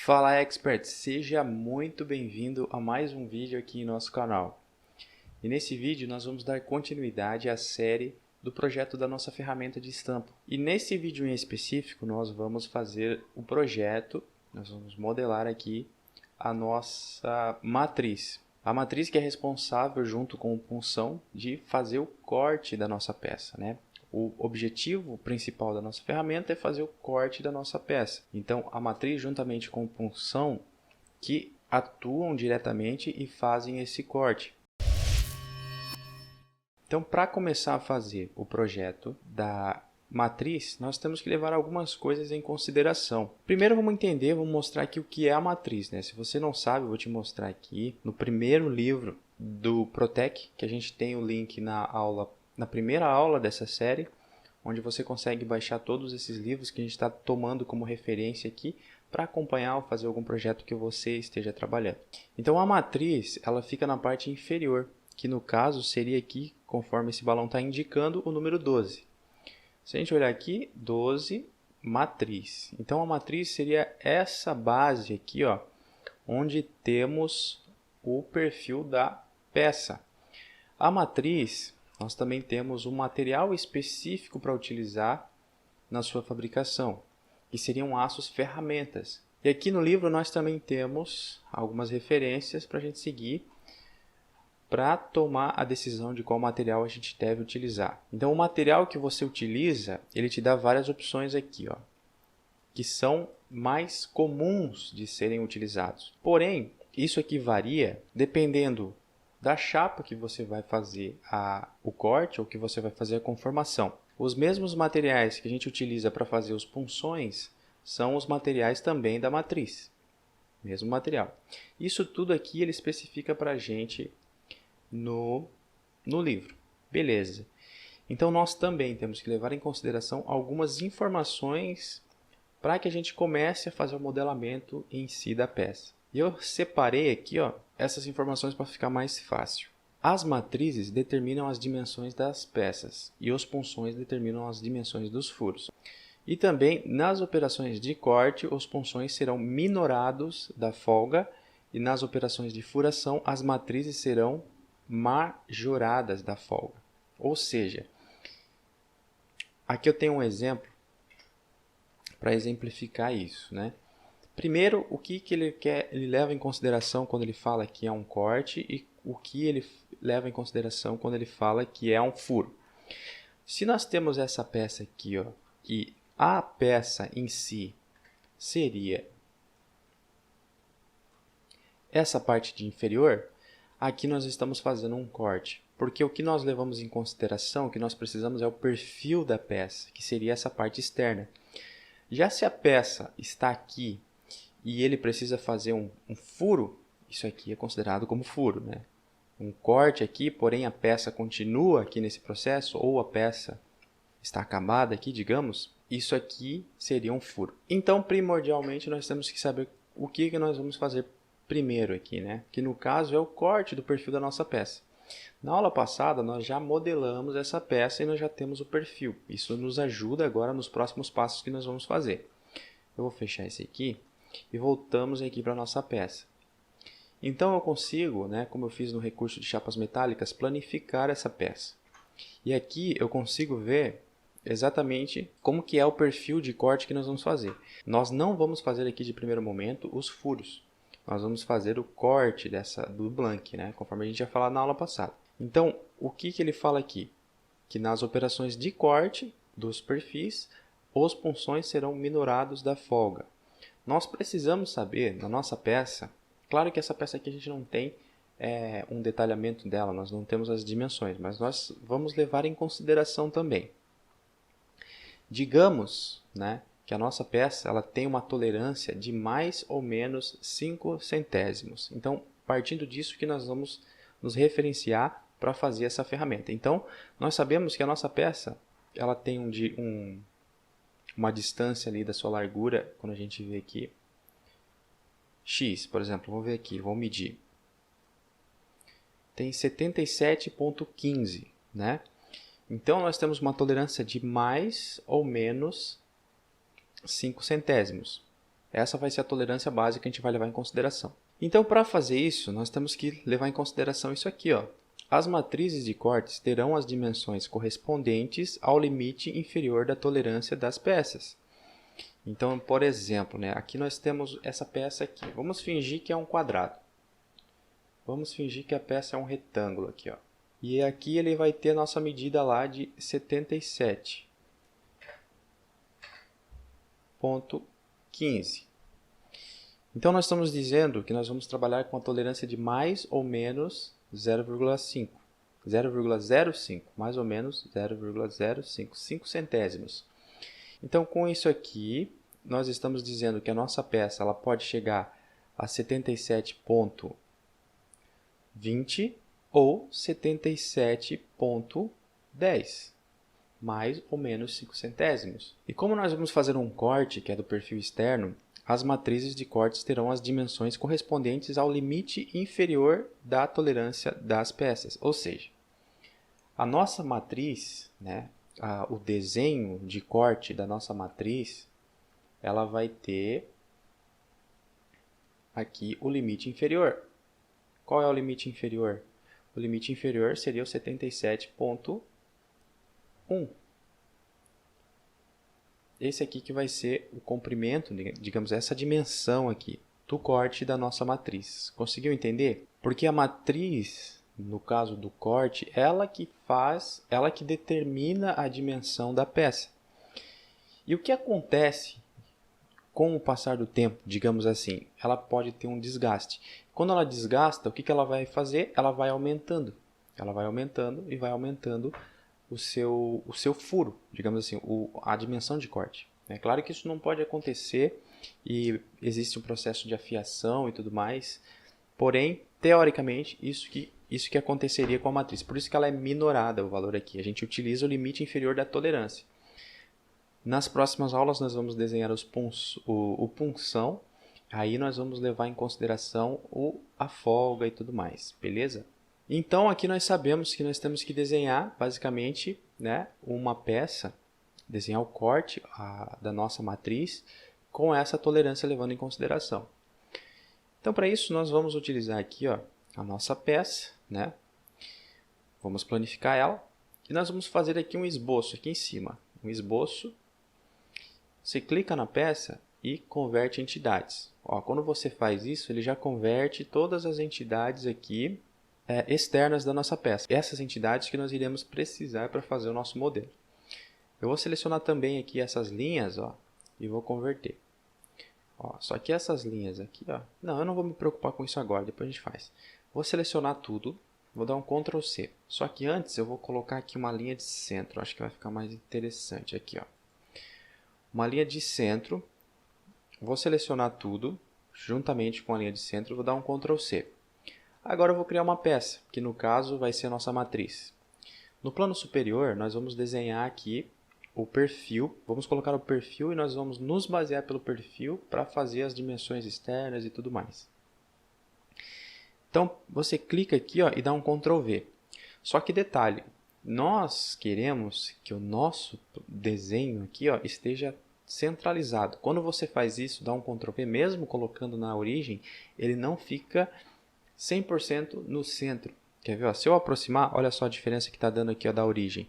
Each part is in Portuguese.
Fala Expert, seja muito bem-vindo a mais um vídeo aqui em nosso canal. E nesse vídeo nós vamos dar continuidade à série do projeto da nossa ferramenta de estampa. E nesse vídeo em específico nós vamos fazer o projeto, nós vamos modelar aqui a nossa matriz. A matriz que é responsável junto com o punção de fazer o corte da nossa peça, né? O objetivo principal da nossa ferramenta é fazer o corte da nossa peça. Então, a matriz juntamente com a punção que atuam diretamente e fazem esse corte. Então, para começar a fazer o projeto da matriz, nós temos que levar algumas coisas em consideração. Primeiro vamos entender, vamos mostrar aqui o que é a matriz, né? Se você não sabe, eu vou te mostrar aqui no primeiro livro do Protec, que a gente tem o link na primeira aula dessa série, onde você consegue baixar todos esses livros que a gente está tomando como referência aqui para acompanhar ou fazer algum projeto que você esteja trabalhando. Então a matriz ela fica na parte inferior, que no caso seria aqui, conforme esse balão está indicando, o número 12. Se a gente olhar aqui, 12, matriz. Então a matriz seria essa base aqui, ó, onde temos o perfil da peça. A matriz, nós também temos um material específico para utilizar na sua fabricação, que seriam aços ferramentas. E aqui no livro nós também temos algumas referências para a gente seguir para tomar a decisão de qual material a gente deve utilizar. Então o material que você utiliza, ele te dá várias opções aqui, ó, que são mais comuns de serem utilizados. Porém, isso aqui varia dependendo da chapa que você vai fazer o corte ou que você vai fazer a conformação. Os mesmos materiais que a gente utiliza para fazer os punções são os materiais também da matriz. Mesmo material. Isso tudo aqui ele especifica para a gente no livro. Beleza. Então nós também temos que levar em consideração algumas informações para que a gente comece a fazer o modelamento em si da peça. E eu separei aqui, ó, essas informações para ficar mais fácil. As matrizes determinam as dimensões das peças e os punções determinam as dimensões dos furos. E também nas operações de corte, os punções serão minorados da folga e nas operações de furação, as matrizes serão majoradas da folga. Ou seja, aqui eu tenho um exemplo para exemplificar isso, né? Primeiro, o que ele leva em consideração quando ele fala que é um corte e o que ele leva em consideração quando ele fala que é um furo. Se nós temos essa peça aqui, ó, e a peça em si seria essa parte de inferior, aqui nós estamos fazendo um corte. Porque o que nós levamos em consideração, o que nós precisamos é o perfil da peça, que seria essa parte externa. Já se a peça está aqui e ele precisa fazer um furo, isso aqui é considerado como furo, né? Um corte aqui, porém a peça continua aqui nesse processo, ou a peça está acabada aqui, digamos, isso aqui seria um furo. Então, primordialmente, nós temos que saber o que nós vamos fazer primeiro aqui, né? Que no caso é o corte do perfil da nossa peça. Na aula passada, nós já modelamos essa peça e nós já temos o perfil. Isso nos ajuda agora nos próximos passos que nós vamos fazer. Eu vou fechar esse aqui e voltamos aqui para a nossa peça. Então eu consigo, né, como eu fiz no recurso de chapas metálicas, planificar essa peça. E aqui eu consigo ver exatamente como que é o perfil de corte que nós vamos fazer. Nós não vamos fazer aqui de primeiro momento os furos. Nós vamos fazer o corte do blank, né, conforme a gente já falou na aula passada. Então, o que ele fala aqui? Que nas operações de corte dos perfis, os punções serão minorados da folga. Nós precisamos saber, na nossa peça, claro que essa peça aqui a gente não tem um detalhamento dela, nós não temos as dimensões, mas nós vamos levar em consideração também. Digamos, né, que a nossa peça ela tem uma tolerância de mais ou menos 5 centésimos. Então, partindo disso que nós vamos nos referenciar para fazer essa ferramenta. Então, nós sabemos que a nossa peça ela tem uma distância ali da sua largura, quando a gente vê aqui, X, por exemplo, vamos ver aqui, vamos medir. Tem 77,15, né? Então, nós temos uma tolerância de mais ou menos 5 centésimos. Essa vai ser a tolerância básica que a gente vai levar em consideração. Então, para fazer isso, nós temos que levar em consideração isso aqui, ó. As matrizes de cortes terão as dimensões correspondentes ao limite inferior da tolerância das peças. Então, por exemplo, né, aqui nós temos essa peça aqui. Vamos fingir que é um quadrado. Vamos fingir que a peça é um retângulo aqui, ó. E aqui ele vai ter a nossa medida lá de 77,15. Então, nós estamos dizendo que nós vamos trabalhar com a tolerância de mais ou menos 0,5. 0,05, mais ou menos 0,05, 5 centésimos. Então, com isso aqui, nós estamos dizendo que a nossa peça ela pode chegar a 77,20 ou 77,10, mais ou menos 5 centésimos. E como nós vamos fazer um corte, que é do perfil externo, as matrizes de cortes terão as dimensões correspondentes ao limite inferior da tolerância das peças. Ou seja, a nossa matriz, né, o desenho de corte da nossa matriz, ela vai ter aqui o limite inferior. Qual é o limite inferior? O limite inferior seria o 77,1. Esse aqui que vai ser o comprimento, digamos, essa dimensão aqui do corte da nossa matriz. Conseguiu entender? Porque a matriz, no caso do corte, ela que determina a dimensão da peça. E o que acontece com o passar do tempo, digamos assim? Ela pode ter um desgaste. Quando ela desgasta, o que ela vai fazer? Ela vai aumentando. Ela vai aumentando e vai aumentando o seu furo, digamos assim, a dimensão de corte. É claro que isso não pode acontecer e existe um processo de afiação e tudo mais, porém, teoricamente, isso que aconteceria com a matriz. Por isso que ela é minorada, o valor aqui. A gente utiliza o limite inferior da tolerância. Nas próximas aulas, nós vamos desenhar o punção, aí nós vamos levar em consideração a folga e tudo mais, beleza? Então, aqui nós sabemos que nós temos que desenhar, basicamente, né, uma peça, desenhar o corte da nossa matriz com essa tolerância levando em consideração. Então, para isso, nós vamos utilizar aqui, ó, a nossa peça, né? Vamos planificar ela e nós vamos fazer aqui um esboço aqui em cima. Um esboço. Você clica na peça e converte entidades. Ó, quando você faz isso, ele já converte todas as entidades aqui externas da nossa peça. Essas entidades que nós iremos precisar para fazer o nosso modelo. Eu vou selecionar também aqui essas linhas, ó, e vou converter. Ó, só que essas linhas aqui, ó, não, eu não vou me preocupar com isso agora, depois a gente faz. Vou selecionar tudo, vou dar um Ctrl C. Só que antes eu vou colocar aqui uma linha de centro, acho que vai ficar mais interessante aqui, ó. Uma linha de centro, vou selecionar tudo, juntamente com a linha de centro, vou dar um Ctrl C. Agora eu vou criar uma peça, que no caso vai ser a nossa matriz. No plano superior, nós vamos desenhar aqui o perfil. Vamos colocar o perfil e nós vamos nos basear pelo perfil para fazer as dimensões externas e tudo mais. Então, você clica aqui, ó, e dá um Ctrl V. Só que detalhe, nós queremos que o nosso desenho aqui, ó, esteja centralizado. Quando você faz isso, dá um Ctrl V, mesmo colocando na origem, ele não fica 100% no centro. Quer ver? Ó? Se eu aproximar, olha só a diferença que está dando aqui, ó, da origem.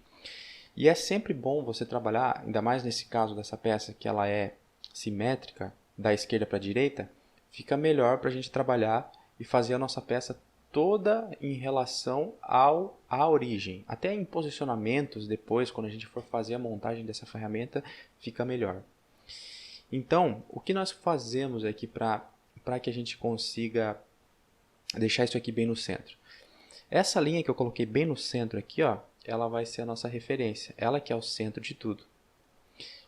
E é sempre bom você trabalhar, ainda mais nesse caso dessa peça, que ela é simétrica, da esquerda para a direita, fica melhor para a gente trabalhar e fazer a nossa peça toda em relação à origem. Até em posicionamentos depois, quando a gente for fazer a montagem dessa ferramenta, fica melhor. Então, o que nós fazemos aqui para que a gente consiga deixar isso aqui bem no centro? Essa linha que eu coloquei bem no centro aqui, ó, ela vai ser a nossa referência. Ela que é o centro de tudo.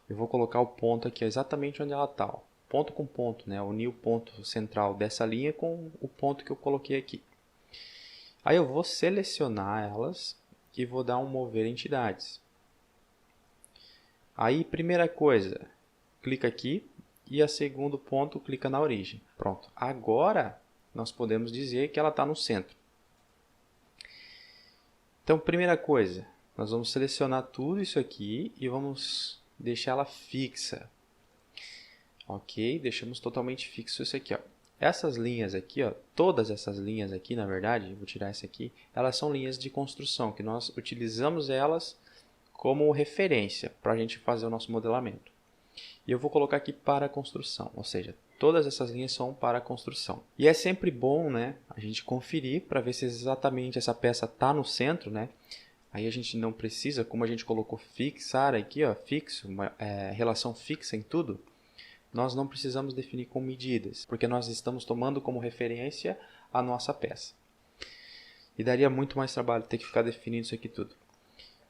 Eu vou colocar o ponto aqui exatamente onde ela está. Ó. Ponto com ponto, né? Unir o ponto central dessa linha com o ponto que eu coloquei aqui. Aí eu vou selecionar elas e vou dar um mover entidades. Aí, primeira coisa, clica aqui e a segundo ponto, clica na origem. Pronto. Agora, nós podemos dizer que ela está no centro. Então, primeira coisa, nós vamos selecionar tudo isso aqui e vamos deixar ela fixa. Ok, deixamos totalmente fixo isso aqui, ó. Essas linhas aqui, ó, todas essas linhas aqui, na verdade, vou tirar essa aqui, elas são linhas de construção, que nós utilizamos elas como referência para a gente fazer o nosso modelamento. E eu vou colocar aqui para a construção, ou seja, todas essas linhas são para a construção. E é sempre bom, né, a gente conferir para ver se exatamente essa peça está no centro, né? Aí a gente não precisa, como a gente colocou fixar aqui, ó, fixo, relação fixa em tudo, nós não precisamos definir com medidas, porque nós estamos tomando como referência a nossa peça. E daria muito mais trabalho ter que ficar definindo isso aqui tudo.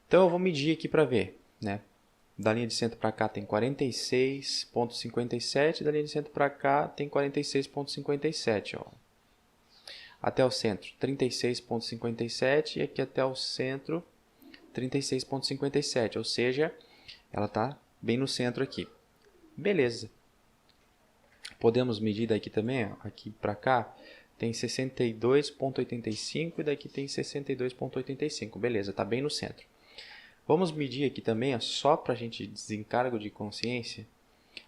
Então eu vou medir aqui para ver, né? Da linha de centro para cá tem 46,57, da linha de centro para cá tem 46,57, ó. Até o centro 36,57 e aqui até o centro 36,57, ou seja, ela está bem no centro aqui. Beleza. Podemos medir daqui também, ó, aqui para cá tem 62,85 e daqui tem 62,85. Beleza, está bem no centro. Vamos medir aqui também, ó, só para a gente desencargo de consciência,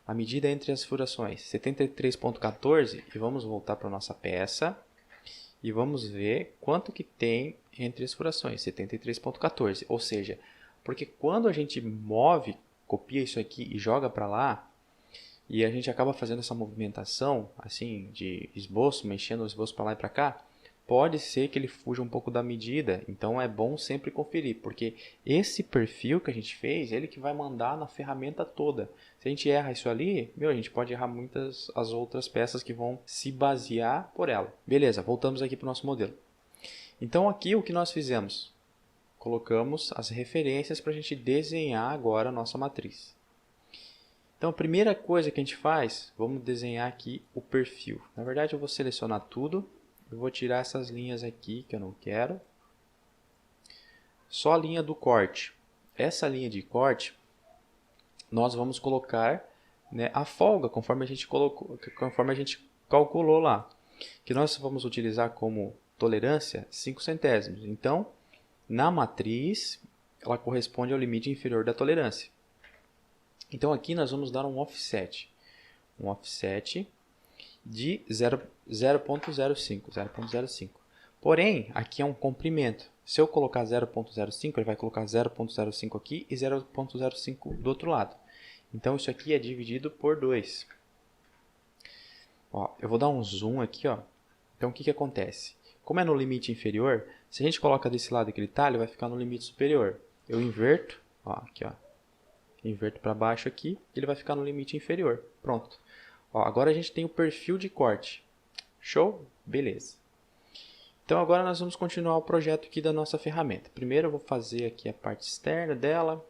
a medida entre as furações, 73,14, e vamos voltar para a nossa peça e vamos ver quanto que tem entre as furações, 73,14. Ou seja, porque quando a gente move, copia isso aqui e joga para lá, e a gente acaba fazendo essa movimentação assim de esboço, mexendo o esboço para lá e para cá, pode ser que ele fuja um pouco da medida. Então é bom sempre conferir, porque esse perfil que a gente fez, ele que vai mandar na ferramenta toda. Se a gente erra isso ali, a gente pode errar muitas as outras peças que vão se basear por ela. Beleza, voltamos aqui para o nosso modelo. Então aqui o que nós fizemos? Colocamos as referências para a gente desenhar agora a nossa matriz. Então, a primeira coisa que a gente faz, vamos desenhar aqui o perfil. Na verdade, eu vou selecionar tudo. Eu vou tirar essas linhas aqui que eu não quero. Só a linha do corte. Essa linha de corte, nós vamos colocar, né, a folga, conforme a gente calculou lá. Que nós vamos utilizar como tolerância 5 centésimos. Então, na matriz, ela corresponde ao limite inferior da tolerância. Então aqui nós vamos dar um offset de 0,05. Porém, aqui é um comprimento. Se eu colocar 0,05, ele vai colocar 0,05 aqui e 0,05 do outro lado. Então isso aqui é dividido por 2. Ó, eu vou dar um zoom aqui, ó. Então o que acontece? Como é no limite inferior, se a gente coloca desse lado aquele talho, vai ficar no limite superior. Eu inverto, ó, aqui, ó. Inverto para baixo aqui, ele vai ficar no limite inferior. Pronto. Ó, agora a gente tem o perfil de corte. Show? Beleza. Então agora nós vamos continuar o projeto aqui da nossa ferramenta. Primeiro eu vou fazer aqui a parte externa dela.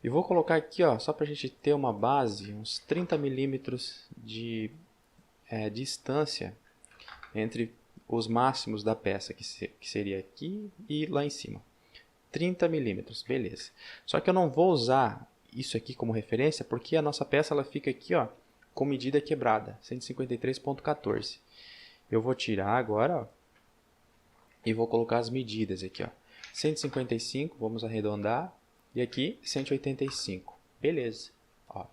E vou colocar aqui, ó, só para a gente ter uma base, uns 30 milímetros de distância entre os máximos da peça, que seria aqui e lá em cima. 30 milímetros, beleza. Só que eu não vou usar isso aqui como referência, porque a nossa peça ela fica aqui, ó, com medida quebrada, 153,14. Eu vou tirar agora, ó, e vou colocar as medidas aqui, ó. 155, vamos arredondar, e aqui 185. Beleza. Ó.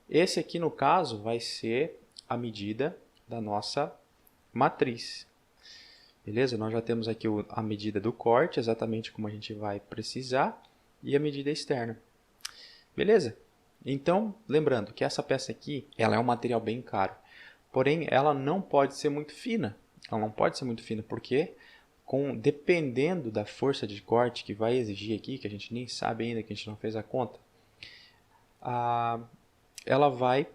Esse aqui, no caso, vai ser a medida da nossa matriz. Beleza? Nós já temos aqui a medida do corte, exatamente como a gente vai precisar, e a medida externa. Beleza? Então, lembrando que essa peça aqui, ela é um material bem caro. Porém, ela não pode ser muito fina. Ela não pode ser muito fina, porque dependendo da força de corte que vai exigir aqui, que a gente nem sabe ainda, que a gente não fez a conta, ela vai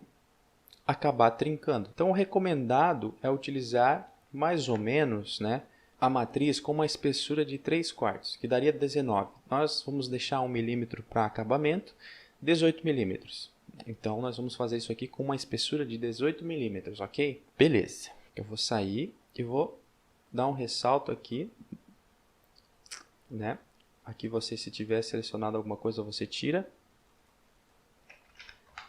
acabar trincando. Então, o recomendado é utilizar mais ou menos, né, a matriz com uma espessura de 3/4, que daria 19. Nós vamos deixar 1 milímetro para acabamento, 18 milímetros. Então, nós vamos fazer isso aqui com uma espessura de 18 milímetros, ok? Beleza. Eu vou sair e vou dar um ressalto aqui, né? Aqui você, se tiver selecionado alguma coisa, você tira.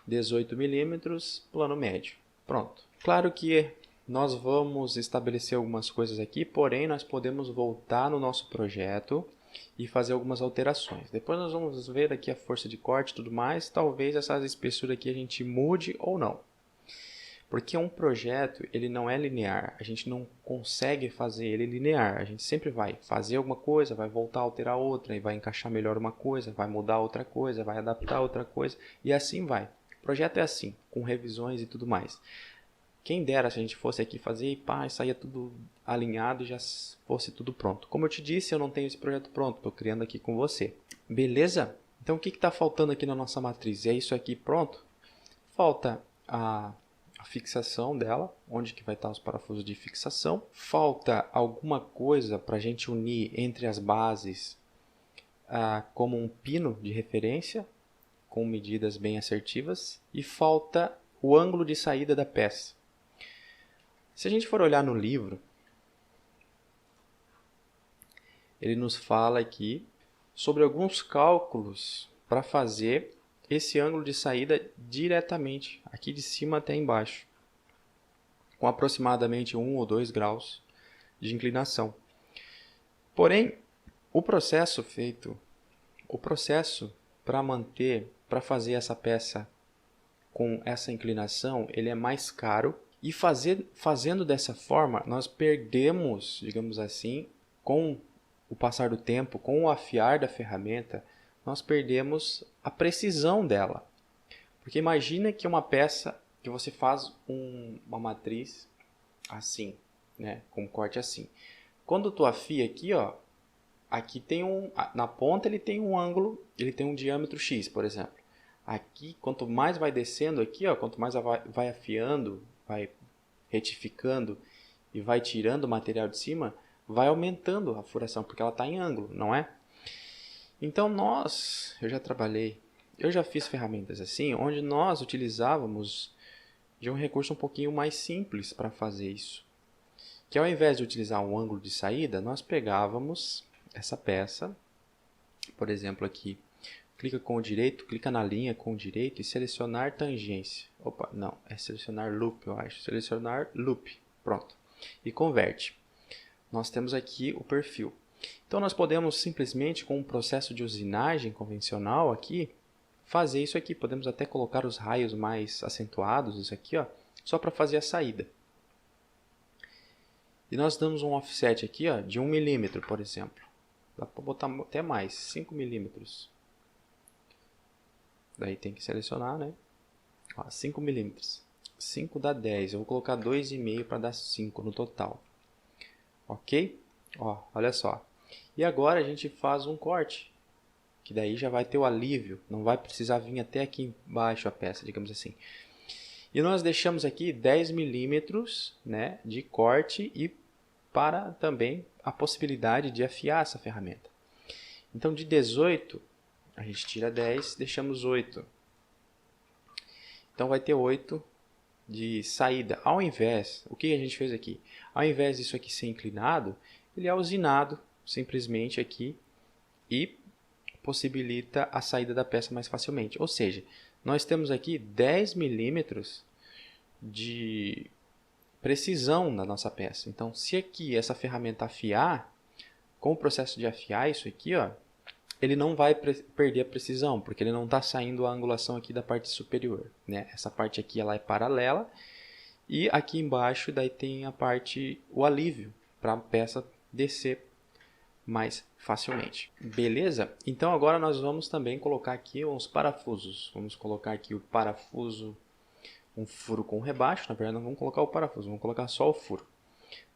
18 milímetros, plano médio. Pronto. Claro que nós vamos estabelecer algumas coisas aqui, porém nós podemos voltar no nosso projeto e fazer algumas alterações. Depois nós vamos ver aqui a força de corte e tudo mais. Talvez essa espessura aqui a gente mude ou não. Porque um projeto, ele não é linear. A gente não consegue fazer ele linear. A gente sempre vai fazer alguma coisa, vai voltar a alterar outra, e vai encaixar melhor uma coisa, vai mudar outra coisa, vai adaptar outra coisa, e assim vai. O projeto é assim, com revisões e tudo mais. Quem dera se a gente fosse aqui fazer e pá, saia tudo alinhado e já fosse tudo pronto. Como eu te disse, eu não tenho esse projeto pronto, estou criando aqui com você. Beleza? Então o que está faltando aqui na nossa matriz? É isso aqui pronto? Falta a fixação dela, onde que vai estar os parafusos de fixação. Falta alguma coisa para a gente unir entre as bases, como um pino de referência, com medidas bem assertivas. E falta o ângulo de saída da peça. Se a gente for olhar no livro, ele nos fala aqui sobre alguns cálculos para fazer esse ângulo de saída diretamente, aqui de cima até embaixo, com aproximadamente 1 ou 2 graus de inclinação. Porém, o processo para fazer essa peça com essa inclinação, ele é mais caro. E fazendo dessa forma, nós perdemos, digamos assim, com o passar do tempo, com o afiar da ferramenta, nós perdemos a precisão dela. Porque imagina que uma peça que você faz uma matriz assim, né, com um corte assim. Quando tu afia aqui, ó, aqui tem na ponta ele tem um ângulo, ele tem um diâmetro X, por exemplo. Aqui, quanto mais vai descendo aqui, ó, quanto mais vai afiando, vai retificando e vai tirando o material de cima, vai aumentando a furação, porque ela está em ângulo, não é? Então eu já fiz ferramentas assim, onde nós utilizávamos de um recurso um pouquinho mais simples para fazer isso. Que ao invés de utilizar um ângulo de saída, nós pegávamos essa peça, por exemplo aqui, clica com o direito, clica na linha com o direito e selecionar tangência. Opa, não, é selecionar loop, eu acho. Selecionar loop, pronto. E converte. Nós temos aqui o perfil. Então nós podemos simplesmente, com um processo de usinagem convencional aqui, fazer isso aqui. Podemos até colocar os raios mais acentuados, isso aqui, ó, só para fazer a saída. E nós damos um offset aqui, ó, de 1 milímetro, por exemplo. Dá para botar até mais, 5 milímetros. Daí tem que selecionar, né? Ó, 5 milímetros. 5 dá 10. Eu vou colocar 2,5 para dar 5 no total. Ok? Ó, olha só. E agora a gente faz um corte. Que daí já vai ter o alívio. Não vai precisar vir até aqui embaixo a peça, digamos assim. E nós deixamos aqui 10 milímetros, né, de corte e para também a possibilidade de afiar essa ferramenta. Então de 18... a gente tira 10, deixamos 8. Então vai ter 8 de saída. O que a gente fez aqui? Ao invés disso aqui ser inclinado, ele é usinado simplesmente aqui e possibilita a saída da peça mais facilmente. Ou seja, nós temos aqui 10 milímetros de precisão na nossa peça. Então, se aqui essa ferramenta afiar, com o processo de afiar isso aqui, ó, ele não vai perder a precisão, porque ele não está saindo a angulação aqui da parte superior, né? Essa parte aqui ela é paralela e aqui embaixo daí tem o alívio para a peça descer mais facilmente. Beleza? Então agora nós vamos também colocar aqui uns parafusos. Vamos colocar aqui o parafuso, um furo com rebaixo. Na verdade não vamos colocar o parafuso, vamos colocar só o furo.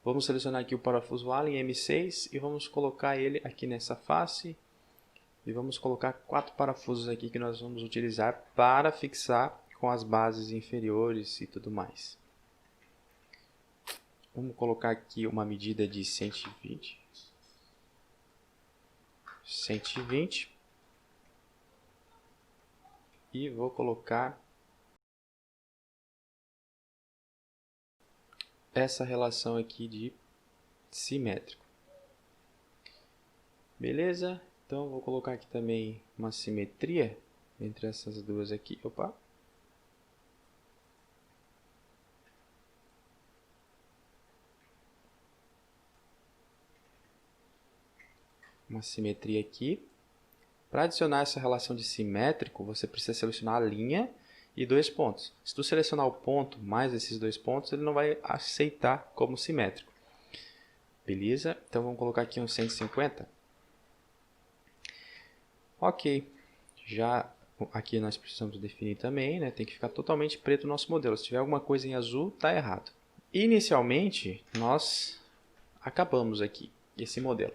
Vamos selecionar aqui o parafuso Allen M6 e vamos colocar ele aqui nessa face. E vamos colocar 4 parafusos aqui que nós vamos utilizar para fixar com as bases inferiores e tudo mais. Vamos colocar aqui uma medida de 120. 120. E vou colocar essa relação aqui de simétrico. Beleza? Então, vou colocar aqui também uma simetria entre essas duas aqui. Opa! uma simetria aqui. Para adicionar essa relação de simétrico, você precisa selecionar a linha e 2 pontos. Se tu selecionar o ponto mais esses 2 pontos, ele não vai aceitar como simétrico. Beleza? Então vamos colocar aqui um 150. Ok. Já aqui nós precisamos definir também, né? Tem que ficar totalmente preto o nosso modelo. Se tiver alguma coisa em azul, está errado. Inicialmente, nós acabamos aqui esse modelo.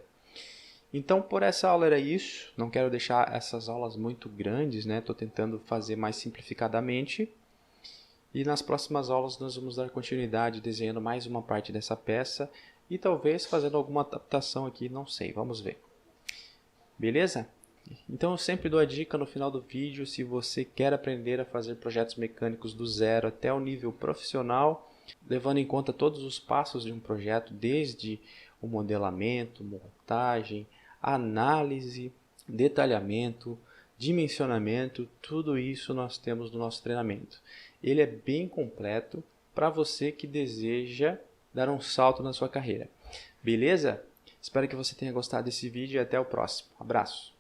Então, por essa aula era isso. Não quero deixar essas aulas muito grandes, né? Estou tentando fazer mais simplificadamente. E nas próximas aulas nós vamos dar continuidade desenhando mais uma parte dessa peça e talvez fazendo alguma adaptação aqui, não sei, vamos ver. Beleza? Então eu sempre dou a dica no final do vídeo, se você quer aprender a fazer projetos mecânicos do zero até o nível profissional, levando em conta todos os passos de um projeto, desde o modelamento, montagem, análise, detalhamento, dimensionamento, tudo isso nós temos no nosso treinamento. Ele é bem completo para você que deseja dar um salto na sua carreira. Beleza? Espero que você tenha gostado desse vídeo e até o próximo. Abraço!